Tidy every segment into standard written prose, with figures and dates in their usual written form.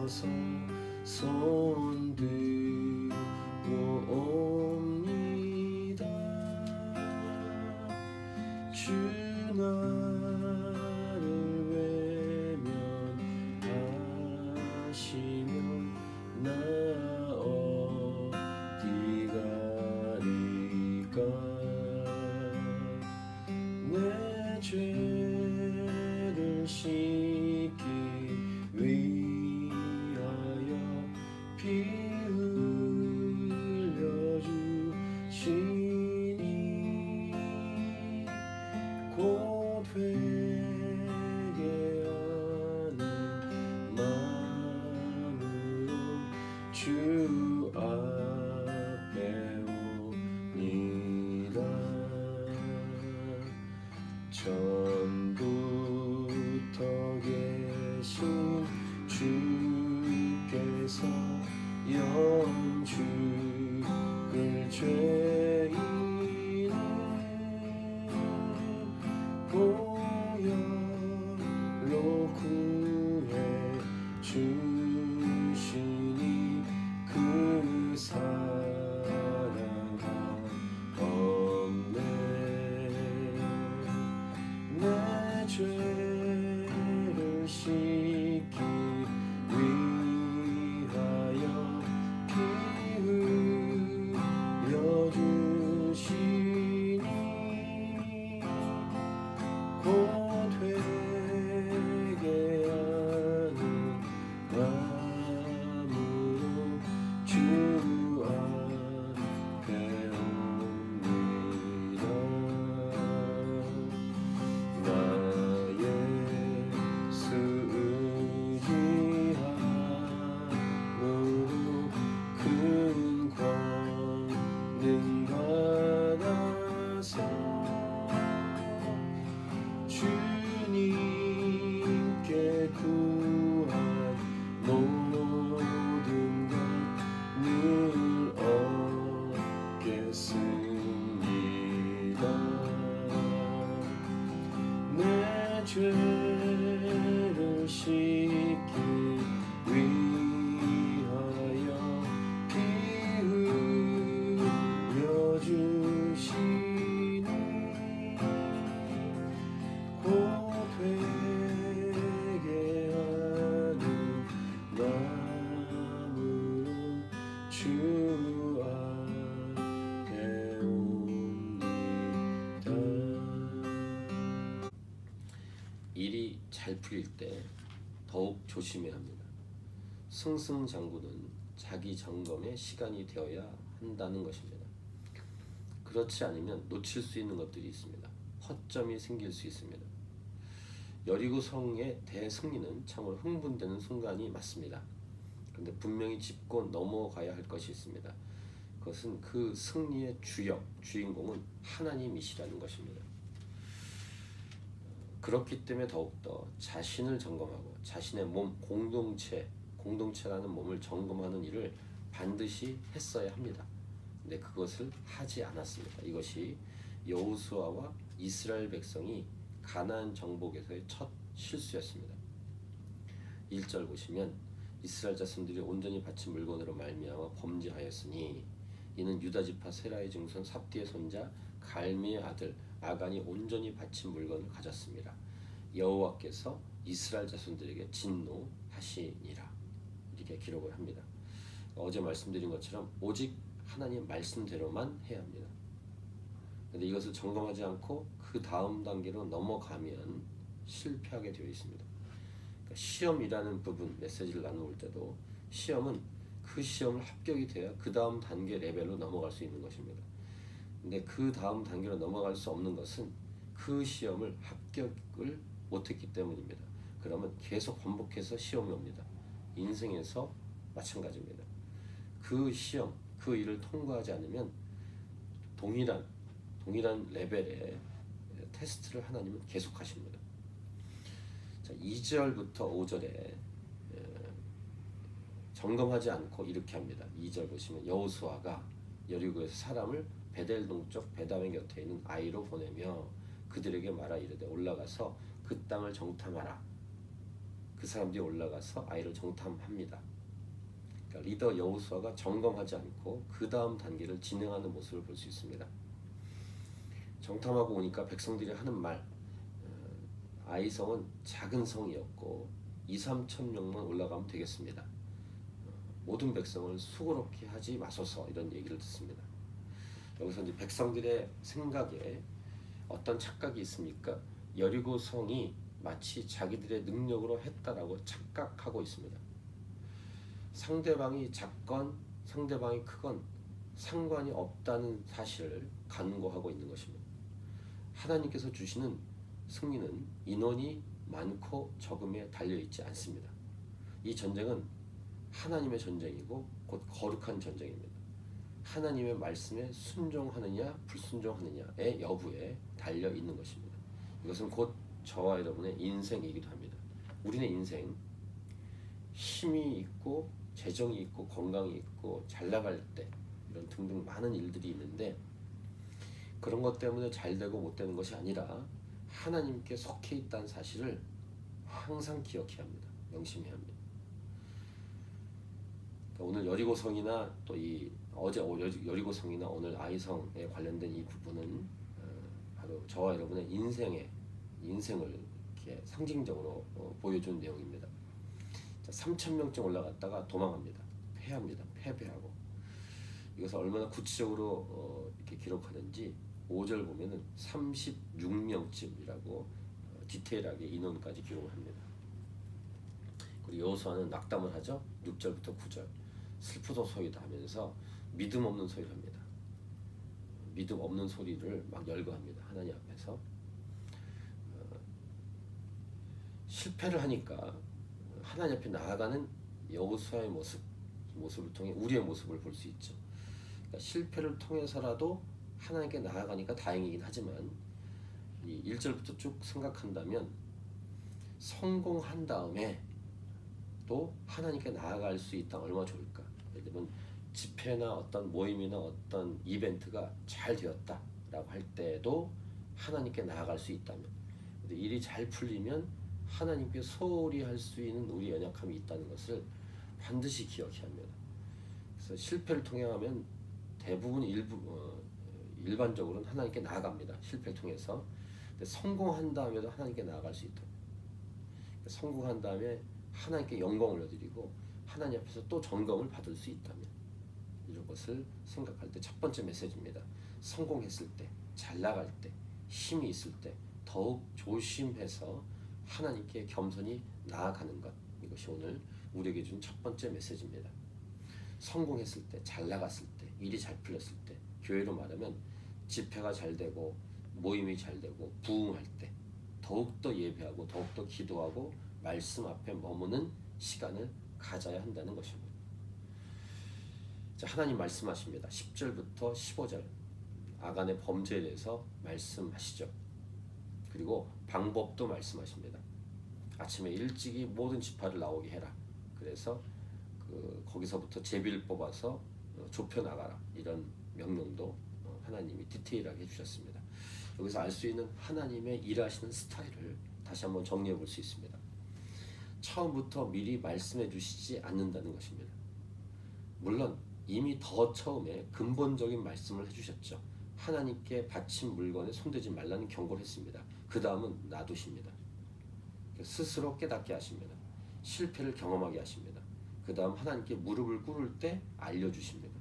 서서 손들고 옵니다. 주 나를 외면하시면 나 어디 가리까. 내 죄를 씻기 위하여 피 흘려주시니 곧 회개하는 마음으로 주 앞에 옵니다. 전부터 계신 주께서 영죽을 죄인을 보혈로 구해 주시니 그 사랑 없네. 내 죄를 씻기 위하여 피 흘려주시니 곧 회개하는 마음으로 주 앞에 옵니다. 나의 수 의지함으로 큰 권능 받아서 주님께 구한 모든 것 늘 얻겠습니다. 내 죄를 씻기 위하여 피 흘려주시니 곧 회개하는 마음으로 주 앞에 옵니다. 일이 잘 풀릴 때 더욱 조심해야 합니다. 승승장구는 자기 점검의 시간이 되어야 한다는 것입니다. 그렇지 않으면 놓칠 수 있는 것들이 있습니다. 허점이 생길 수 있습니다. 여리고 성의 대승리는 참으로 흥분되는 순간이 맞습니다. 그런데 분명히 짚고 넘어가야 할 것이 있습니다. 그것은 그 승리의 주인공은 하나님이시라는 것입니다. 그렇기 때문에 더욱더 자신을 점검하고 자신의 몸, 공동체라는 몸을 점검하는 일을 반드시 했어야 합니다. 근데 그것을 하지 않았습니다. 이것이 여호수아와 이스라엘 백성이 가나안 정복에서의 첫 실수였습니다. 1절 보시면 이스라엘 자손들이 온전히 바친 물건으로 말미암아 범죄하였으니 이는 유다 지파 세라의 증손 삽디의 손자 갈미의 아들 아간이 온전히 바친 물건을 가졌습니다. 여호와께서 이스라엘 자손들에게 진노하시니라. 이렇게 기록을 합니다. 어제 말씀드린 것처럼 오직 하나님 말씀대로만 해야 합니다. 그런데 이것을 점검하지 않고 그 다음 단계로 넘어가면 실패하게 되어 있습니다. 그러니까 시험이라는 부분, 메시지를 나누을 때도 시험은 그 시험을 합격이 돼야 그 다음 단계 레벨로 넘어갈 수 있는 것입니다. 근데 그 다음 단계로 넘어갈 수 없는 것은 그 시험을 합격을 못했기 때문입니다. 그러면 계속 반복해서 시험이 옵니다. 인생에서 마찬가지입니다. 그 시험, 그 일을 통과하지 않으면 동일한 레벨의 테스트를 하나님은 계속 하십니다. 자, 2절부터 5절에 점검하지 않고 이렇게 합니다. 2절 보시면 여호수아가 여리고에서 사람을 베델 동쪽 베담의 곁에 있는 아이로 보내며 그들에게 말하 이르되 올라가서 그 땅을 정탐하라. 그 사람들이 올라가서 아이를 정탐합니다. 그러니까 리더 여호수아가 점검하지 않고 그 다음 단계를 진행하는 모습을 볼 수 있습니다. 정탐하고 오니까 백성들이 하는 말, 아이성은 작은 성이었고 2, 3천 명만 올라가면 되겠습니다. 모든 백성을 수고롭게 하지 마소서, 이런 얘기를 듣습니다. 여기서 이제 백성들의 생각에 어떤 착각이 있습니까? 여리고 성이 마치 자기들의 능력으로 했다라고 착각하고 있습니다. 상대방이 작건 상대방이 크건 상관이 없다는 사실을 간구하고 있는 것입니다. 하나님께서 주시는 승리는 인원이 많고 적음에 달려있지 않습니다. 이 전쟁은 하나님의 전쟁이고 곧 거룩한 전쟁입니다. 하나님의 말씀에 순종하느냐 불순종하느냐의 여부에 달려있는 것입니다. 이것은 곧 저와 여러분의 인생이기도 합니다. 우리의 인생, 힘이 있고 재정이 있고 건강이 있고 잘 나갈 때 이런 등등 많은 일들이 있는데, 그런 것 때문에 잘 되고 못 되는 것이 아니라 하나님께 속해 있다는 사실을 항상 기억해야 합니다. 명심해야 합니다. 오늘 여리고성이나 또 이 어제 여리고성이나 오늘 아이성에 관련된 이 부분은 바로 저와 여러분의 인생을 이렇게 상징적으로 보여준 내용입니다. 3,000명쯤 올라갔다가 도망합니다. 패배하고. 이것을 얼마나 구체적으로 이렇게 기록하는지 5절 보면은 36명쯤이라고 디테일하게 인원까지 기록을 합니다. 그리고 여호수아는 낙담을 하죠. 6절부터 9절. 슬프도소이다 하면서 믿음 없는 소리를 합니다. 믿음 없는 소리를 막 열거합니다. 하나님 앞에서. 실패를 하니까 하나님 앞에 나아가는 여호수아의 모습을 통해 우리의 모습을 볼 수 있죠. 그러니까 실패를 통해서라도 하나님께 나아가니까 다행이긴 하지만, 이 1절부터 쭉 생각한다면 성공한 다음에 또 하나님께 나아갈 수 있다면 얼마나 좋을까. 예를 들면 집회나 어떤 모임이나 어떤 이벤트가 잘 되었다라고 할 때도 하나님께 나아갈 수 있다면, 일이 잘 풀리면 하나님께 소홀히 할 수 있는 우리 연약함이 있다는 것을 반드시 기억해야 합니다. 그래서 실패를 통해 하면 대부분 일반적으로는 하나님께 나아갑니다. 실패를 통해서. 근데 성공한 다음에도 하나님께 나아갈 수 있다. 성공한 다음에 하나님께 영광을 올려드리고 하나님 앞에서 또 점검을 받을 수 있다면, 이런 것을 생각할 때 첫 번째 메시지입니다. 성공했을 때, 잘 나갈 때, 힘이 있을 때 더욱 조심해서 하나님께 겸손히 나아가는 것, 이것이 오늘 우리에게 준 첫 번째 메시지입니다. 성공했을 때, 잘 나갔을 때, 일이 잘 풀렸을 때, 교회로 말하면 집회가 잘 되고 모임이 잘 되고 부흥할 때 더욱더 예배하고 더욱더 기도하고 말씀 앞에 머무는 시간을 가져야 한다는 것입니다. 자, 하나님 말씀하십니다. 10절부터 15절 아간의 범죄에 대해서 말씀하시죠. 그리고 방법도 말씀하십니다. 아침에 일찍이 모든 지파를 나오게 해라. 그래서 거기서부터 제비를 뽑아서 좁혀 나가라. 이런 명령도 하나님이 디테일하게 해주셨습니다. 여기서 알 수 있는 하나님의 일하시는 스타일을 다시 한번 정리해 볼 수 있습니다. 처음부터 미리 말씀해 주시지 않는다는 것입니다. 물론 이미 더 처음에 근본적인 말씀을 해주셨죠. 하나님께 바친 물건에 손대지 말라는 경고를 했습니다. 그 다음은 놔두십니다. 스스로 깨닫게 하십니다. 실패를 경험하게 하십니다. 그 다음 하나님께 무릎을 꿇을 때 알려주십니다.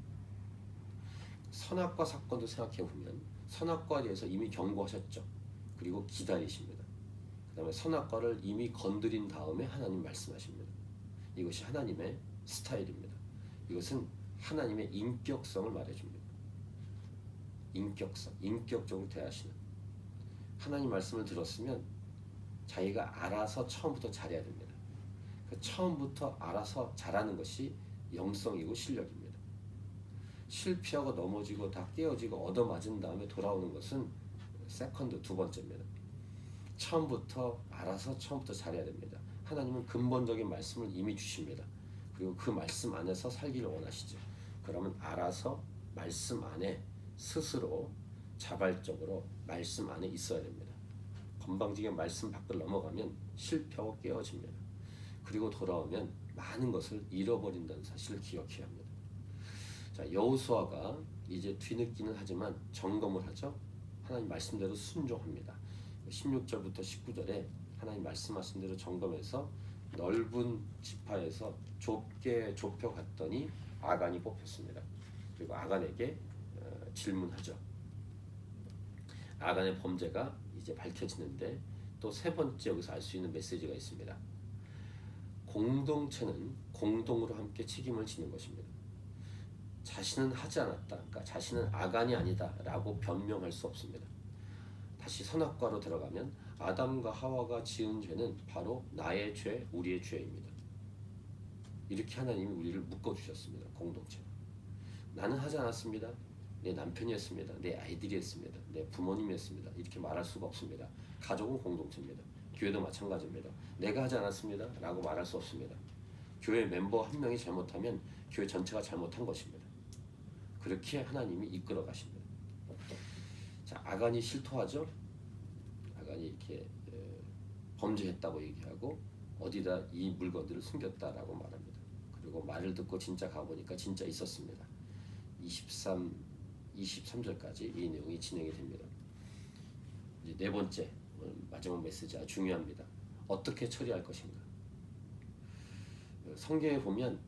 선악과 사건도 생각해보면 선악과에 대해서 이미 경고하셨죠. 그리고 기다리십니다. 그 다음에 선악과를 이미 건드린 다음에 하나님 말씀하십니다. 이것이 하나님의 스타일입니다. 이것은 하나님의 인격성을 말해줍니다. 인격적으로 대하시는. 하나님 말씀을 들었으면 자기가 알아서 처음부터 잘해야 됩니다. 처음부터 알아서 잘하는 것이 영성이고 실력입니다. 실패하고 넘어지고 다 깨어지고 얻어맞은 다음에 돌아오는 것은 세컨드, 두 번째입니다. 처음부터 알아서 처음부터 잘해야 됩니다. 하나님은 근본적인 말씀을 이미 주십니다. 그리고 그 말씀 안에서 살기를 원하시죠. 그러면 알아서 말씀 안에 스스로 자발적으로 말씀 안에 있어야 됩니다. 건방지게 말씀 밖을 넘어가면 실패하고 깨어집니다. 그리고 돌아오면 많은 것을 잃어버린다는 사실을 기억해야 합니다. 자, 여호수아가 이제 뒤늦기는 하지만 점검을 하죠. 하나님 말씀대로 순종합니다. 16절부터 19절에 하나님 말씀하신 대로 점검해서 넓은 지파에서 좁게 좁혀갔더니 아간이 뽑혔습니다. 그리고 아간에게 질문하죠. 아간의 범죄가 이제 밝혀지는데 또 세 번째 여기서 알 수 있는 메시지가 있습니다. 공동체는 공동으로 함께 책임을 지는 것입니다. 자신은 하지 않았다. 그러니까 자신은 아간이 아니다 라고 변명할 수 없습니다. 다시 선악과로 들어가면 아담과 하와가 지은 죄는 바로 나의 죄, 우리의 죄입니다. 이렇게 하나님이 우리를 묶어주셨습니다. 공동체. 나는 하지 않았습니다. 내 남편이 했습니다. 내 아이들이 했습니다. 내 부모님이 했습니다. 이렇게 말할 수가 없습니다. 가족은 공동체입니다. 교회도 마찬가지입니다. 내가 하지 않았습니다 라고 말할 수 없습니다. 교회 멤버 한 명이 잘못하면 교회 전체가 잘못한 것입니다. 그렇게 하나님이 이끌어 가십니다. 자, 아간이 실토하죠. 아간이 이렇게 범죄했다고 얘기하고 어디다 이 물건들을 숨겼다라고 말합니다. 그리고 말을 듣고 진짜 가보니까 진짜 있었습니다. 23절까지 이 내용이 진행이 됩니다. 이제 네 번째 마지막 메시지 아주 중요합니다. 어떻게 처리할 것인가. 성경에 보면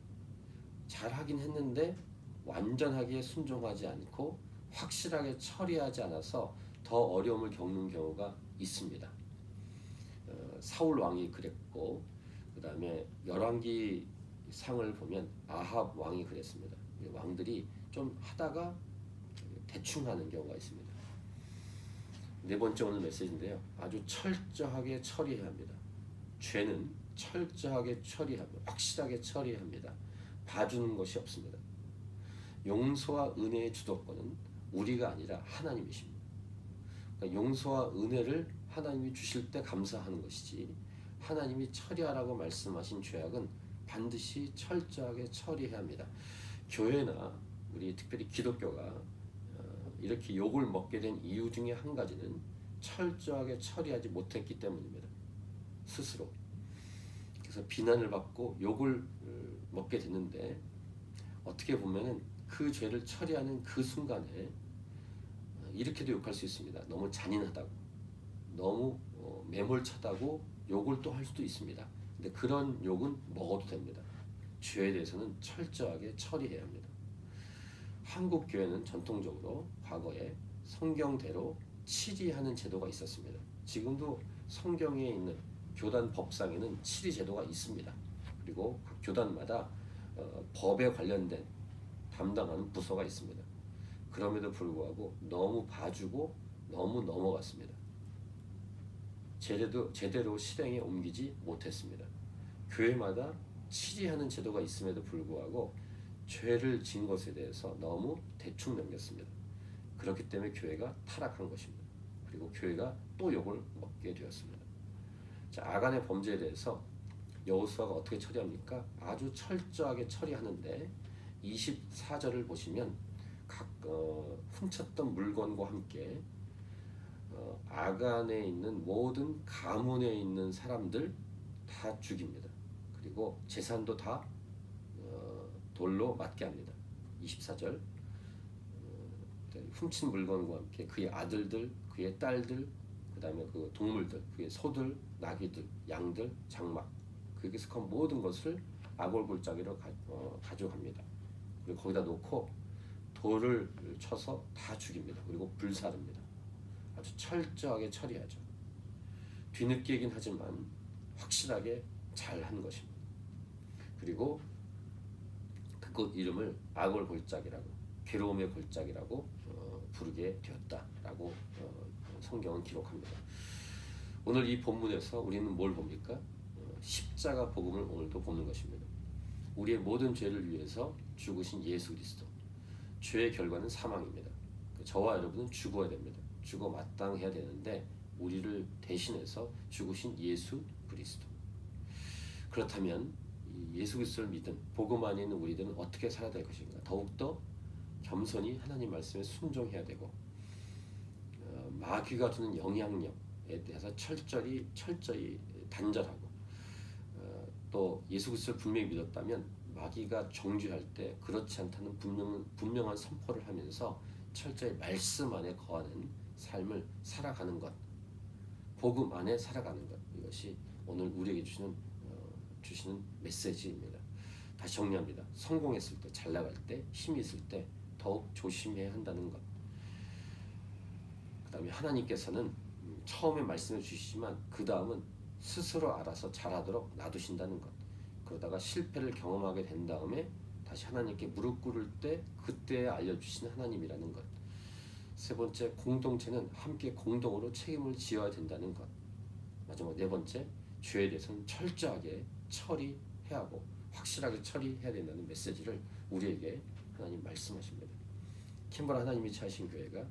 잘하긴 했는데 완전하게 순종하지 않고 확실하게 처리하지 않아서 더 어려움을 겪는 경우가 있습니다. 사울 왕이 그랬고 그 다음에 열왕기 상을 보면 아합 왕이 그랬습니다. 왕들이 좀 하다가 대충 하는 경우가 있습니다. 네 번째 오늘 메시지인데요. 아주 철저하게 처리해야 합니다. 죄는 철저하게 처리하고 확실하게 처리해야 합니다. 봐주는 것이 없습니다. 용서와 은혜의 주도권은 우리가 아니라 하나님이십니다. 그러니까 용서와 은혜를 하나님이 주실 때 감사하는 것이지 하나님이 처리하라고 말씀하신 죄악은 반드시 철저하게 처리해야 합니다. 교회나 우리 특별히 기독교가 이렇게 욕을 먹게 된 이유 중에 한 가지는 철저하게 처리하지 못했기 때문입니다. 스스로. 그래서 비난을 받고 욕을 먹게 됐는데 어떻게 보면은 그 죄를 처리하는 그 순간에 이렇게도 욕할 수 있습니다. 너무 잔인하다고, 너무 매몰차다고 욕을 또 할 수도 있습니다. 근데 그런 욕은 먹어도 됩니다. 죄에 대해서는 철저하게 처리해야 합니다. 한국 교회는 전통적으로 과거에 성경대로 치리하는 제도가 있었습니다. 지금도 성경에 있는 교단 법상에는 치리 제도가 있습니다. 그리고 각 교단마다 법에 관련된 담당하는 부서가 있습니다. 그럼에도 불구하고 너무 봐주고 너무 넘어갔습니다. 제대로 실행에 옮기지 못했습니다. 교회마다 치리하는 제도가 있음에도 불구하고 죄를 진 것에 대해서 너무 대충 넘겼습니다. 그렇기 때문에 교회가 타락한 것입니다. 그리고 교회가 또 욕을 먹게 되었습니다. 자, 아간의 범죄에 대해서 여호수아가 어떻게 처리합니까? 아주 철저하게 처리하는데 24절을 보시면 각 훔쳤던 물건과 함께 아간에 있는 모든 가문에 있는 사람들 다 죽입니다. 그리고 재산도 다 돌로 맞게 합니다. 24절 훔친 물건과 함께 그의 아들들, 그의 딸들, 그 다음에 그 동물들, 그의 소들, 나귀들, 양들, 장막 그에게 속한 모든 것을 아골골짜기로 가져갑니다. 그리고 거기다 놓고 돌을 쳐서 다 죽입니다. 그리고 불사릅니다. 아주 철저하게 처리하죠. 뒤늦게이긴 하지만 확실하게 잘한 것입니다. 그리고 그곳 이름을 아골골짜기라고, 괴로움의 골짜기라고 부르게 되었다라고 성경은 기록합니다. 오늘 이 본문에서 우리는 뭘 봅니까? 십자가 복음을 오늘도 보는 것입니다. 우리의 모든 죄를 위해서 죽으신 예수 그리스도. 죄의 결과는 사망입니다. 저와 여러분은 죽어야 됩니다. 죽어 마땅해야 되는데 우리를 대신해서 죽으신 예수 그리스도. 그렇다면 예수 그리스도를 믿은 복음 안에 있는 우리들은 어떻게 살아야 될 것인가? 더욱더 겸손히 하나님 말씀에 순종해야 되고 마귀가 주는 영향력에 대해서 철저히 단절하고 또 예수 그리스도를 분명히 믿었다면 마귀가 정죄할 때 그렇지 않다는 분명한 선포를 하면서 철저히 말씀 안에 거하는 삶을 살아가는 것, 복음 안에 살아가는 것, 이것이 오늘 우리에게 주시는 메시지입니다. 다시 정리합니다. 성공했을 때, 잘 나갈 때, 힘이 있을 때 더욱 조심해야 한다는 것. 그 다음에 하나님께서는 처음에 말씀해 주시지만 그 다음은 스스로 알아서 잘하도록 놔두신다는 것. 그러다가 실패를 경험하게 된 다음에 다시 하나님께 무릎 꿇을 때 그때 알려주신 하나님이라는 것. 세 번째, 공동체는 함께 공동으로 책임을 지어야 된다는 것. 마지막 네 번째, 죄에 대해서는 철저하게 처리해야 하고 확실하게 처리해야 된다는 메시지를 우리에게 하나님 말씀하십니다. 킴버라 하나님이 차신 교회가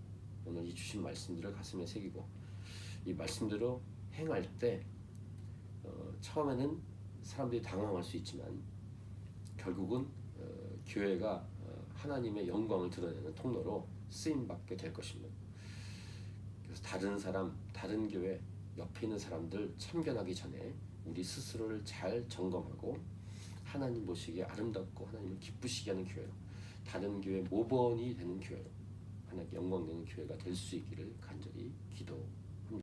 오늘 이 주신 말씀들을 가슴에 새기고 이 말씀대로 행할 때 처음에는 사람들이 당황할 수 있지만 결국은 교회가 하나님의 영광을 드러내는 통로로 쓰임받게 될 것입니다. 그래서 다른 사람, 다른 교회, 옆에 있는 사람들 참견하기 전에 우리 스스로를 잘 점검하고 하나님 보시기에 아름답고 하나님을 기쁘시게 하는 교회로, 다른 교회 모범이 되는 교회로 하나님께 영광되는 교회가 될 수 있기를 간절히 기도합니다.